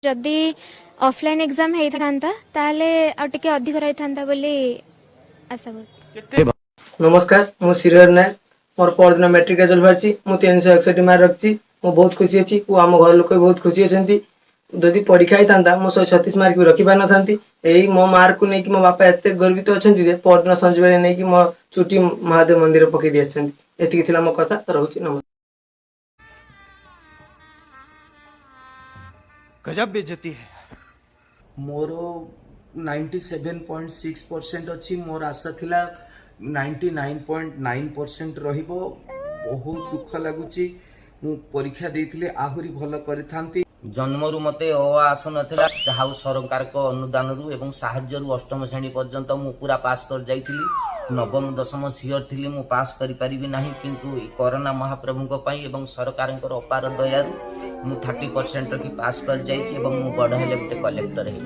जदि offline exam होता ताहले टिके अधिक रही था बोली आशा कर। नमस्कार मु श्रीहर नायक मोर परदिन मैट्रिक रिजल्ट बाहरी मु 361 मार्क रखी मु बहुत खुशी अच्छी आम घर लोक बहुत खुशी अच्छा जदि परीक्षा होता मु 136 मार्क भी रखी पार ना यही मो मार्क को लेकिन मो बापा एत गर्वित अच्छा परदिन संज बेले नहीं मो चुटी महादेव मंदिर पकई दी आती मो कथा रोचे। नमस्कार। गजब बेइज्जती है। मोर 97.6% अच्छी मोर आशा थिला 99.9% रहिबो। बहुत दुख लगुच मु परीक्षा देइथिले आहुरी भल करिथांती। जन्मरू मते आसु नथिला जहा सरकार को अनुदान रु एवं साहाय्य रु अष्टम श्रेणी पर्यंत मु पूरा पास कर जाइथिली। नवम दशम सियर थिली मु पास करि परिबि नाही किंतु कोरोना महाप्रभु को पई एवं सरकार अपार दयारु मु 30% रखी पास कर जाइछि एवं मु बड़ हेले गोटे कलेक्टर हे।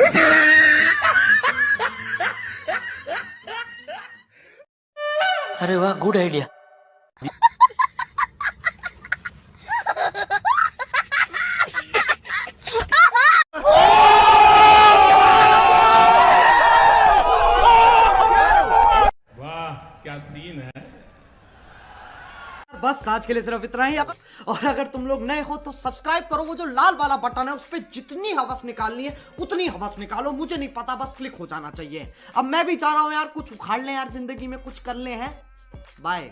अरे वाह, गुड आइडिया। क्या सीन है। बस आज के लिए सिर्फ इतना ही। और अगर तुम लोग नए हो तो सब्सक्राइब करो, वो जो लाल वाला बटन है उस पर जितनी हवस निकालनी है उतनी हवस निकालो, मुझे नहीं पता, बस क्लिक हो जाना चाहिए। अब मैं भी चाह रहा हूं यार कुछ उखाड़ लें यार, जिंदगी में कुछ कर ले हैं। बाय।